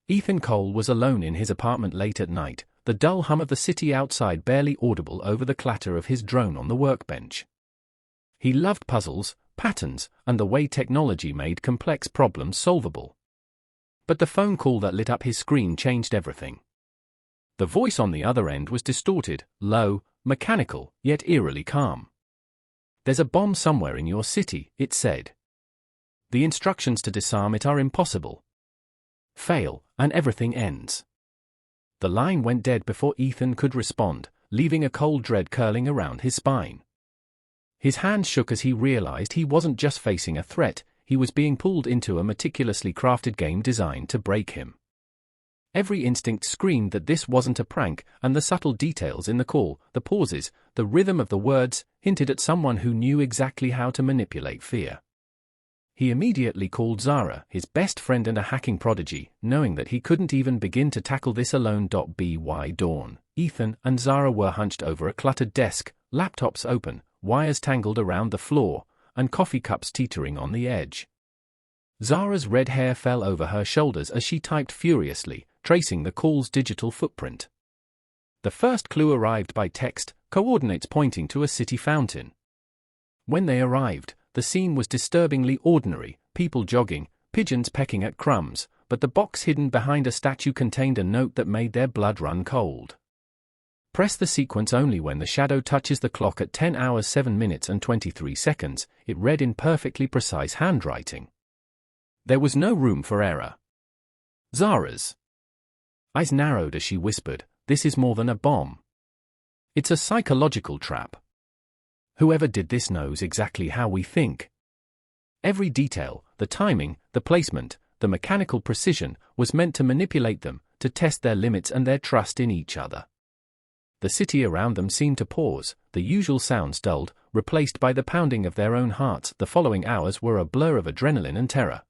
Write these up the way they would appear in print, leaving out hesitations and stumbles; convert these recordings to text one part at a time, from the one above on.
Ethan Cole was alone in his apartment late at night, the dull hum of the city outside barely audible over the clatter of his drone on the workbench. He loved puzzles, patterns, and the way technology made complex problems solvable. But the phone call that lit up his screen changed everything. The voice on the other end was distorted, low, mechanical, yet eerily calm. "There's a bomb somewhere in your city," it said. "The instructions to disarm it are impossible. Fail, and everything ends." The line went dead before Ethan could respond, leaving a cold dread curling around his spine. His hands shook as he realized he wasn't just facing a threat, he was being pulled into a meticulously crafted game designed to break him. Every instinct screamed that this wasn't a prank, and the subtle details in the call, the pauses, the rhythm of the words, hinted at someone who knew exactly how to manipulate fear. He immediately called Zara, his best friend and a hacking prodigy, knowing that he couldn't even begin to tackle this alone. By dawn, Ethan and Zara were hunched over a cluttered desk, laptops open, wires tangled around the floor, and coffee cups teetering on the edge. Zara's red hair fell over her shoulders as she typed furiously, tracing the call's digital footprint. The first clue arrived by text, coordinates pointing to a city fountain. When they arrived, the scene was disturbingly ordinary, people jogging, pigeons pecking at crumbs, but the box hidden behind a statue contained a note that made their blood run cold. "Press the sequence only when the shadow touches the clock at 10 hours 7 minutes and 23 seconds, it read in perfectly precise handwriting. There was no room for error. Zara's eyes narrowed as she whispered, "This is more than a bomb. It's a psychological trap. Whoever did this knows exactly how we think." Every detail, the timing, the placement, the mechanical precision, was meant to manipulate them, to test their limits and their trust in each other. The city around them seemed to pause, the usual sounds dulled, replaced by the pounding of their own hearts. The following hours were a blur of adrenaline and terror.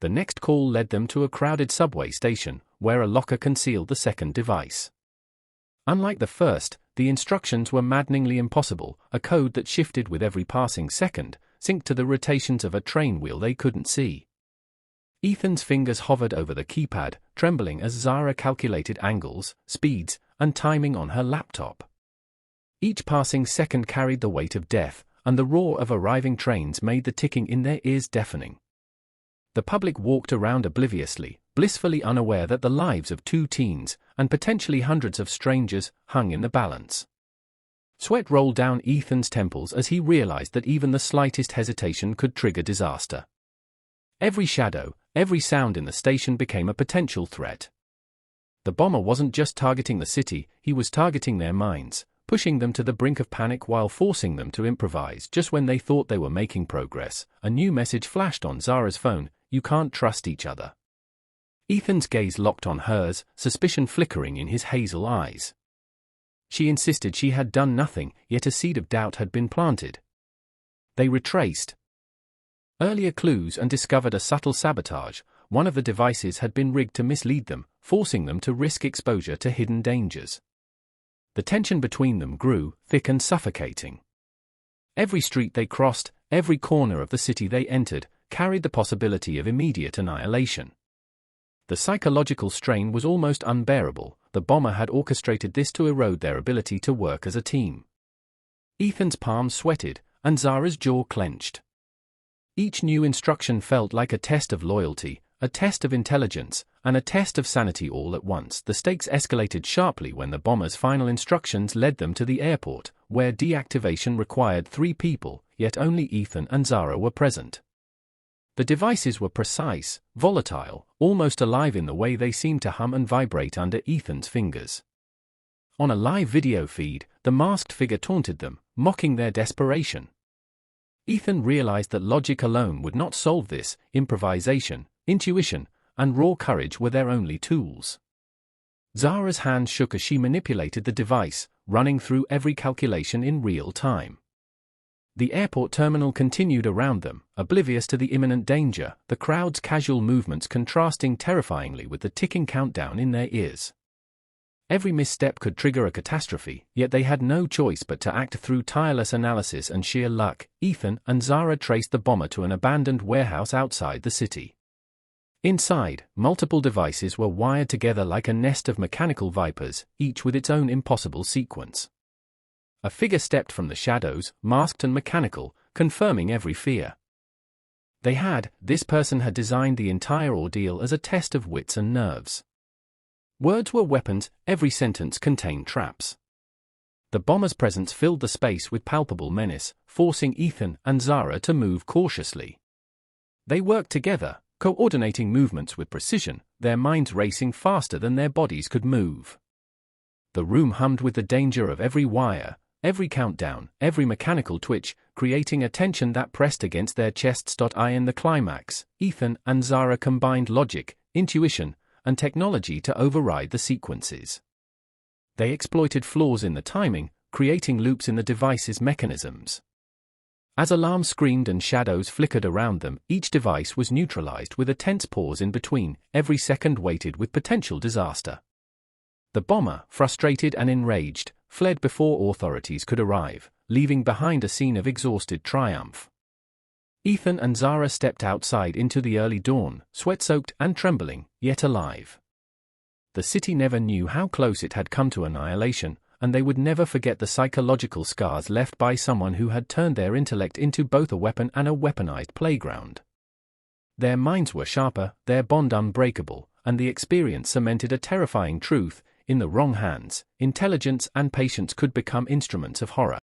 The next call led them to a crowded subway station, where a locker concealed the second device. Unlike the first, the instructions were maddeningly impossible, a code that shifted with every passing second, synced to the rotations of a train wheel they couldn't see. Ethan's fingers hovered over the keypad, trembling as Zara calculated angles, speeds, and timing on her laptop. Each passing second carried the weight of death, and the roar of arriving trains made the ticking in their ears deafening. The public walked around obliviously, blissfully unaware that the lives of 2 teens, and potentially hundreds of strangers, hung in the balance. Sweat rolled down Ethan's temples as he realized that even the slightest hesitation could trigger disaster. Every shadow, every sound in the station became a potential threat. The bomber wasn't just targeting the city, he was targeting their minds, pushing them to the brink of panic while forcing them to improvise. Just when they thought they were making progress, a new message flashed on Zara's phone: "You can't trust each other." Ethan's gaze locked on hers, suspicion flickering in his hazel eyes. She insisted she had done nothing, yet a seed of doubt had been planted. They retraced earlier clues and discovered a subtle sabotage. One of the devices had been rigged to mislead them, forcing them to risk exposure to hidden dangers. The tension between them grew, thick and suffocating. Every street they crossed, every corner of the city they entered, carried the possibility of immediate annihilation. The psychological strain was almost unbearable. The bomber had orchestrated this to erode their ability to work as a team. Ethan's palms sweated, and Zara's jaw clenched. Each new instruction felt like a test of loyalty, a test of intelligence, and a test of sanity all at once. The stakes escalated sharply when the bomber's final instructions led them to the airport, where deactivation required 3 people, yet only Ethan and Zara were present. The devices were precise, volatile, almost alive in the way they seemed to hum and vibrate under Ethan's fingers. On a live video feed, the masked figure taunted them, mocking their desperation. Ethan realized that logic alone would not solve this. Improvisation, intuition, and raw courage were their only tools. Zara's hand shook as she manipulated the device, running through every calculation in real time. The airport terminal continued around them, oblivious to the imminent danger, the crowd's casual movements contrasting terrifyingly with the ticking countdown in their ears. Every misstep could trigger a catastrophe, yet they had no choice but to act through tireless analysis and sheer luck. Ethan and Zara traced the bomber to an abandoned warehouse outside the city. Inside, multiple devices were wired together like a nest of mechanical vipers, each with its own impossible sequence. A figure stepped from the shadows, masked and mechanical, confirming every fear. This person had designed the entire ordeal as a test of wits and nerves. Words were weapons, every sentence contained traps. The bomber's presence filled the space with palpable menace, forcing Ethan and Zara to move cautiously. They worked together, coordinating movements with precision, their minds racing faster than their bodies could move. The room hummed with the danger of every wire, every countdown, every mechanical twitch, creating a tension that pressed against their chests. In the climax, Ethan and Zara combined logic, intuition, and technology to override the sequences. They exploited flaws in the timing, creating loops in the device's mechanisms. As alarms screamed and shadows flickered around them, each device was neutralized with a tense pause in between, every second weighted with potential disaster. The bomber, frustrated and enraged, fled before authorities could arrive, leaving behind a scene of exhausted triumph. Ethan and Zara stepped outside into the early dawn, sweat-soaked and trembling, yet alive. The city never knew how close it had come to annihilation, and they would never forget the psychological scars left by someone who had turned their intellect into both a weapon and a weaponized playground. Their minds were sharper, their bond unbreakable, and the experience cemented a terrifying truth: in the wrong hands, intelligence and patience could become instruments of horror.